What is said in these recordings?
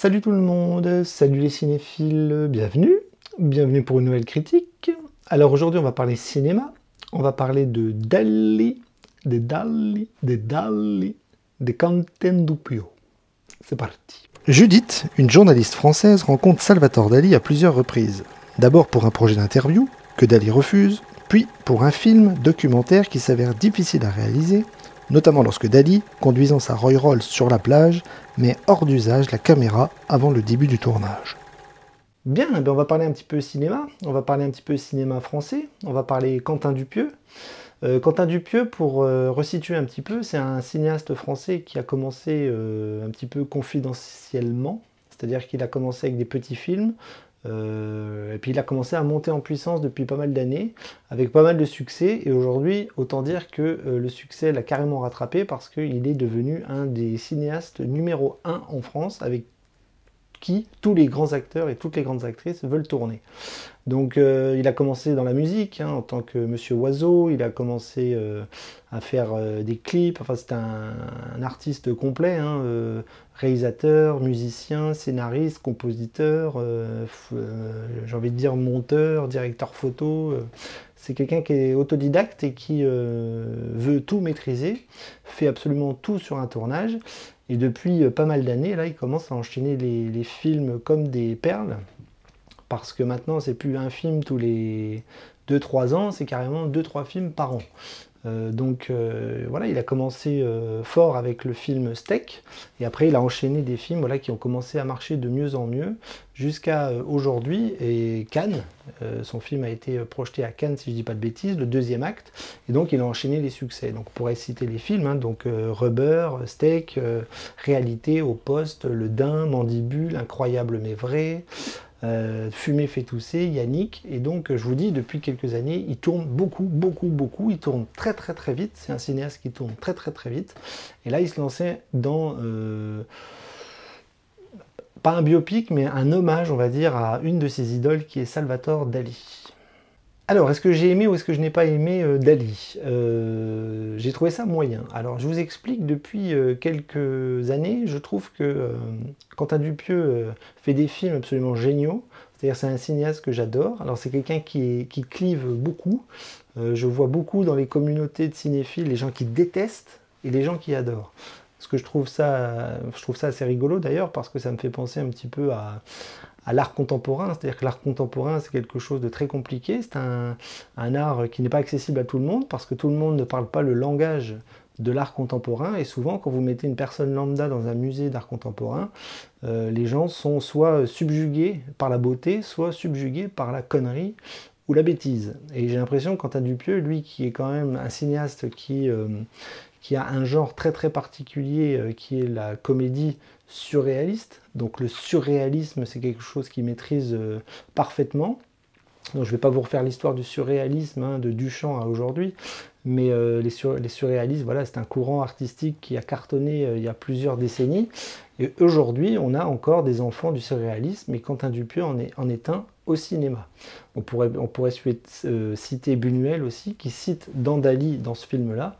Salut tout le monde, salut les cinéphiles, bienvenue pour une nouvelle critique. Alors aujourd'hui on va parler cinéma, on va parler de Dalí, de Quentin Dupieux. C'est parti. Judith, une journaliste française, rencontre Salvatore Dalí à plusieurs reprises. D'abord pour un projet d'interview, que Dalí refuse, puis pour un film documentaire qui s'avère difficile à réaliser, notamment lorsque Dalí, conduisant sa Rolls-Royce sur la plage, met hors d'usage la caméra avant le début du tournage. Bien, on va parler un petit peu cinéma, on va parler un petit peu cinéma français, on va parler Quentin Dupieux. Quentin Dupieux, pour resituer un petit peu, c'est un cinéaste français qui a commencé un petit peu confidentiellement, c'est-à-dire qu'il a commencé avec des petits films, et puis il a commencé à monter en puissance depuis pas mal d'années, avec pas mal de succès, et aujourd'hui, autant dire que le succès l'a carrément rattrapé parce qu'il est devenu un des cinéastes numéro 1 en France, avec qui tous les grands acteurs et toutes les grandes actrices veulent tourner. Donc il a commencé dans la musique, en tant que Monsieur Oiseau, il a commencé à faire des clips, enfin c'est un artiste complet, réalisateur, musicien, scénariste, compositeur, j'ai envie de dire monteur, directeur photo. C'est quelqu'un qui est autodidacte et qui veut tout maîtriser, fait absolument tout sur un tournage. Et depuis pas mal d'années, là, il commence à enchaîner les films comme des perles. Parce que maintenant, c'est plus un film tous les 2-3 ans, c'est carrément 2-3 films par an. Voilà, il a commencé fort avec le film Steak, et après il a enchaîné des films qui ont commencé à marcher de mieux en mieux, jusqu'à aujourd'hui, et Cannes, son film a été projeté à Cannes, si je ne dis pas de bêtises, le deuxième acte, et donc il a enchaîné les succès. Donc on pourrait citer les films, Rubber, Steak, Réalité, Au Poste, Le Daim, Mandibule, Incroyable mais vrai, Fumer fait tousser, Yannick, et donc je vous dis, depuis quelques années, il tourne beaucoup, il tourne très très très vite, c'est un cinéaste qui tourne très très très vite, et là il se lançait dans, pas un biopic, mais un hommage, on va dire, à une de ses idoles qui est Salvatore Dalí. Alors, est-ce que j'ai aimé ou est-ce que je n'ai pas aimé Dalí? J'ai trouvé ça moyen. Alors, je vous explique, depuis quelques années, je trouve que Quentin Dupieux fait des films absolument géniaux. C'est-à-dire, c'est un cinéaste que j'adore. Alors, c'est quelqu'un qui clive beaucoup. Je vois beaucoup dans les communautés de cinéphiles les gens qui détestent et les gens qui adorent. Parce que je trouve ça assez rigolo d'ailleurs, parce que ça me fait penser un petit peu à l'art contemporain, c'est-à-dire que l'art contemporain c'est quelque chose de très compliqué, c'est un art qui n'est pas accessible à tout le monde, parce que tout le monde ne parle pas le langage de l'art contemporain, et souvent quand vous mettez une personne lambda dans un musée d'art contemporain, les gens sont soit subjugués par la beauté, soit subjugués par la connerie ou la bêtise. Et j'ai l'impression que Quentin Dupieux, lui qui est quand même un cinéaste qui a un genre très très particulier qui est la comédie surréaliste. Donc le surréalisme, c'est quelque chose qu'il maîtrise parfaitement. Donc je ne vais pas vous refaire l'histoire du surréalisme de Duchamp à aujourd'hui, mais les surréalistes, voilà, c'est un courant artistique qui a cartonné il y a plusieurs décennies. Et aujourd'hui, on a encore des enfants du surréalisme, et Quentin Dupieux en est un au cinéma. On pourrait citer Buñuel aussi, qui cite dans Dalí dans ce film-là.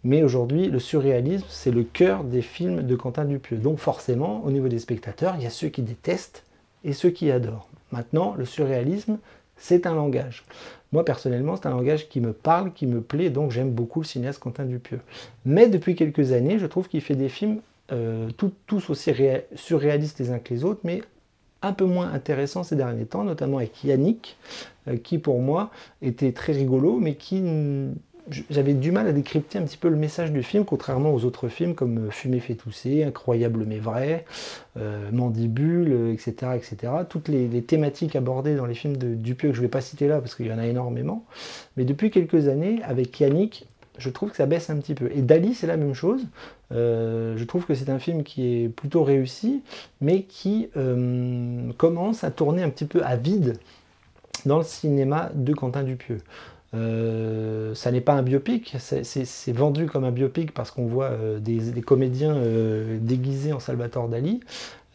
Mais aujourd'hui, le surréalisme, c'est le cœur des films de Quentin Dupieux. Donc forcément, au niveau des spectateurs, il y a ceux qui détestent et ceux qui adorent. Maintenant, le surréalisme, c'est un langage. Moi, personnellement, c'est un langage qui me parle, qui me plaît, donc j'aime beaucoup le cinéaste Quentin Dupieux. Mais depuis quelques années, je trouve qu'il fait des films tous aussi surréalistes les uns que les autres, mais un peu moins intéressants ces derniers temps, notamment avec Yannick, qui pour moi était très rigolo, mais qui... J'avais du mal à décrypter un petit peu le message du film, contrairement aux autres films comme Fumer fait tousser, Incroyable mais vrai, Mandibule, etc., etc. Toutes les thématiques abordées dans les films de Dupieux, que je ne vais pas citer là parce qu'il y en a énormément. Mais depuis quelques années, avec Yannick, je trouve que ça baisse un petit peu. Et Dalí, c'est la même chose. Je trouve que c'est un film qui est plutôt réussi, mais qui commence à tourner un petit peu à vide dans le cinéma de Quentin Dupieux. Ça n'est pas un biopic, c'est vendu comme un biopic parce qu'on voit des comédiens déguisés en Salvatore Dalí,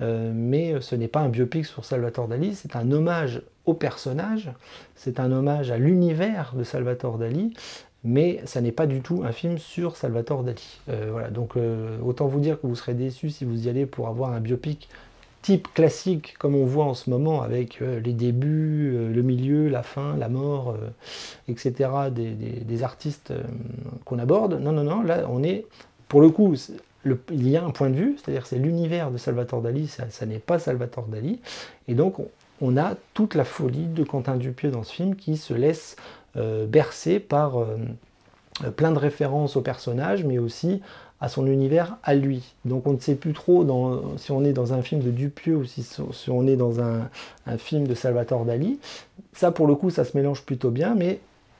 mais ce n'est pas un biopic sur Salvatore Dalí, c'est un hommage au personnage, c'est un hommage à l'univers de Salvatore Dalí, mais ça n'est pas du tout un film sur Salvatore Dalí. Voilà, donc autant vous dire que vous serez déçus si vous y allez pour avoir un biopic type classique comme on voit en ce moment avec les débuts, le milieu, la fin, la mort, etc. des artistes qu'on aborde. Non, non, non, là on est, pour le coup, il y a un point de vue, c'est-à-dire c'est l'univers de Salvatore Dali, ça n'est pas Salvatore Dali, et donc on a toute la folie de Quentin Dupieux dans ce film qui se laisse bercer par plein de références au personnage, mais aussi à son univers à lui. Donc on ne sait plus trop si on est dans un film de Dupieux ou si on est dans un film de Salvatore Dali. Ça pour le coup ça se mélange plutôt bien, mais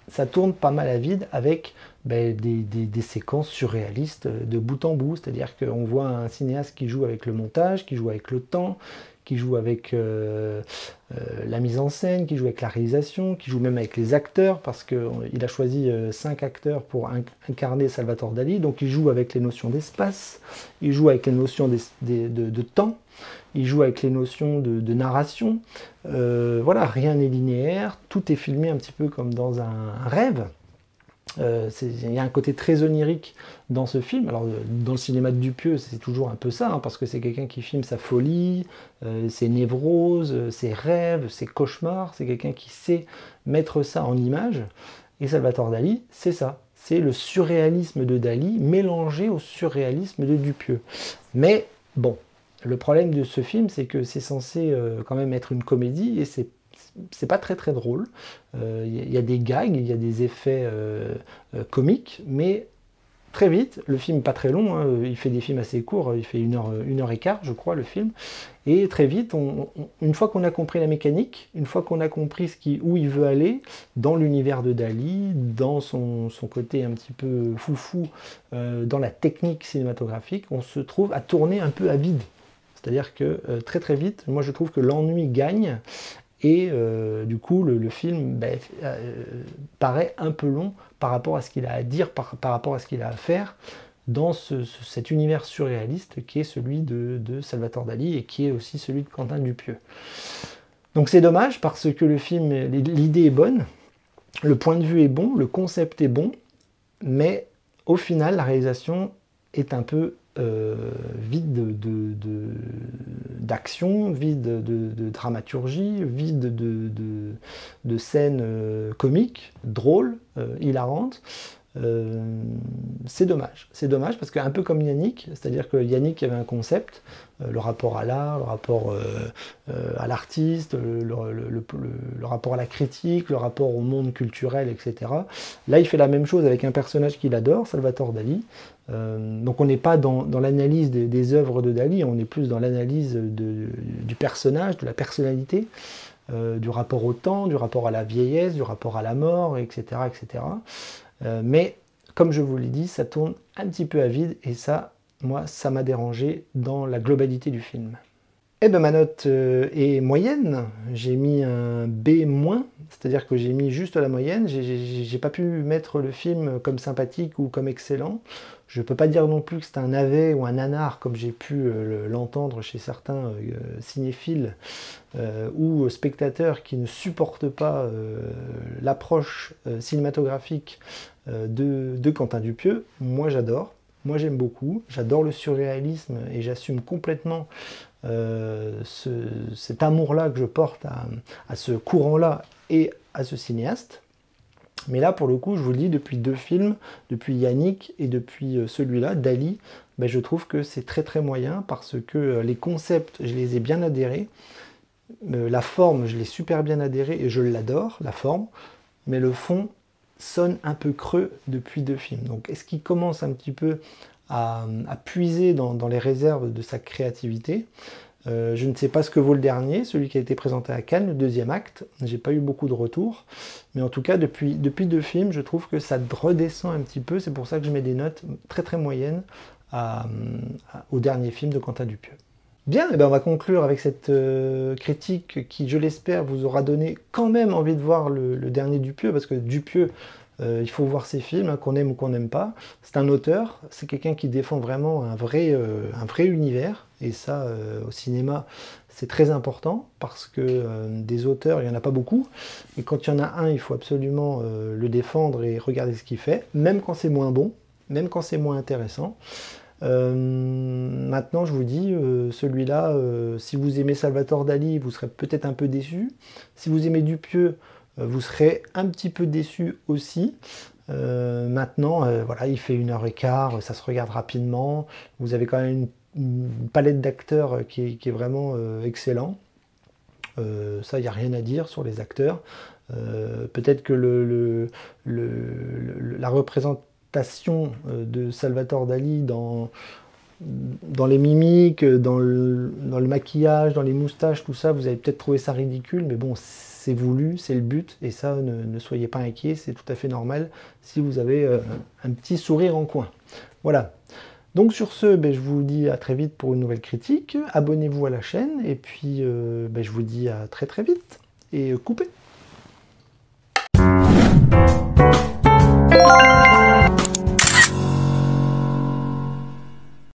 ça tourne pas mal à vide avec des séquences surréalistes de bout en bout, c'est-à-dire qu'on voit un cinéaste qui joue avec le montage, qui joue avec le temps, qui joue avec la mise en scène, qui joue avec la réalisation, qui joue même avec les acteurs, parce qu'il a choisi 5 acteurs pour incarner Salvatore Dali, donc il joue avec les notions d'espace, il joue avec les notions de temps, il joue avec les notions de narration, voilà, rien n'est linéaire, tout est filmé un petit peu comme dans un rêve. Il y a un côté très onirique dans ce film. Alors dans le cinéma de Dupieux c'est toujours un peu ça, hein, parce que c'est quelqu'un qui filme sa folie, ses névroses, ses rêves, ses cauchemars, c'est quelqu'un qui sait mettre ça en image, et Salvatore Dali c'est ça, c'est le surréalisme de Dali mélangé au surréalisme de Dupieux. Mais bon, le problème de ce film c'est que c'est censé quand même être une comédie, et c'est pas très très drôle. Il y a des gags, il y a des effets comiques, mais très vite, le film n'est pas très long, hein, il fait des films assez courts, il fait 1h15 je crois le film, et très vite, une fois qu'on a compris la mécanique, une fois qu'on a compris où il veut aller, dans l'univers de Dali, dans son côté un petit peu foufou, dans la technique cinématographique, on se trouve à tourner un peu à vide. C'est-à-dire que très très vite, moi je trouve que l'ennui gagne, et du coup le film paraît un peu long par rapport à ce qu'il a à dire, par rapport à ce qu'il a à faire dans cet univers surréaliste qui est celui de Salvatore Dali et qui est aussi celui de Quentin Dupieux. Donc c'est dommage parce que le film, l'idée est bonne, le point de vue est bon, le concept est bon, mais au final la réalisation est un peu vide d'action, vide de dramaturgie, vide de scènes comiques, drôles, hilarantes. C'est dommage parce qu'un peu comme Yannick, c'est-à-dire que Yannick avait un concept, le rapport à l'art, le rapport à l'artiste, le rapport à la critique, le rapport au monde culturel, etc. Là, il fait la même chose avec un personnage qu'il adore, Salvatore Dali. Donc on n'est pas dans l'analyse des œuvres de Dali, on est plus dans l'analyse du personnage, de la personnalité, du rapport au temps, du rapport à la vieillesse, du rapport à la mort, etc. etc. Mais comme je vous l'ai dit, ça tourne un petit peu à vide, et ça, moi, ça m'a dérangé dans la globalité du film. Eh bien ma note est moyenne, j'ai mis un B-, c'est-à-dire que j'ai mis juste la moyenne, j'ai pas pu mettre le film comme sympathique ou comme excellent. Je peux pas dire non plus que c'est un navet ou un nanar comme j'ai pu l'entendre chez certains cinéphiles ou spectateurs qui ne supportent pas l'approche cinématographique de Quentin Dupieux. Moi j'adore, moi j'aime beaucoup, j'adore le surréalisme et j'assume complètement cet amour-là que je porte à ce courant-là et à ce cinéaste. Mais là, pour le coup, je vous le dis, depuis 2 films, depuis Yannick et depuis celui-là, Dali, je trouve que c'est très très moyen parce que les concepts, je les ai bien adhérés. La forme, je l'ai super bien adhérée et je l'adore, la forme. Mais le fond sonne un peu creux depuis 2 films. Donc, est-ce qu'il commence un petit peu à puiser dans les réserves de sa créativité? Je ne sais pas ce que vaut le dernier, celui qui a été présenté à Cannes, le 2e acte. J'ai pas eu beaucoup de retours, mais en tout cas depuis 2 films, je trouve que ça redescend un petit peu. C'est pour ça que je mets des notes très très moyennes au dernier film de Quentin Dupieux. Bien, on va conclure avec cette critique qui, je l'espère, vous aura donné quand même envie de voir le dernier Dupieux, parce que Dupieux, il faut voir ses films, hein, qu'on aime ou qu'on n'aime pas. C'est un auteur, c'est quelqu'un qui défend vraiment un vrai univers, et ça, au cinéma, c'est très important, parce que des auteurs, il n'y en a pas beaucoup, et quand il y en a un, il faut absolument le défendre et regarder ce qu'il fait, même quand c'est moins bon, même quand c'est moins intéressant. Maintenant, je vous dis, celui-là, si vous aimez Salvatore Dali, vous serez peut-être un peu déçu. Si vous aimez Dupieux, vous serez un petit peu déçu aussi. Maintenant, voilà, il fait 1h15, ça se regarde rapidement. Vous avez quand même une palette d'acteurs qui est vraiment excellent. Ça, il n'y a rien à dire sur les acteurs. Peut-être que la représentation de Salvatore Dali dans les mimiques, dans le maquillage, dans les moustaches, tout ça, vous avez peut-être trouvé ça ridicule, mais bon, c'est voulu, c'est le but, et ça, ne soyez pas inquiets, c'est tout à fait normal si vous avez un petit sourire en coin. Voilà. Donc sur ce, ben, je vous dis à très vite pour une nouvelle critique, abonnez-vous à la chaîne, et puis ben, je vous dis à très très vite, et coupez.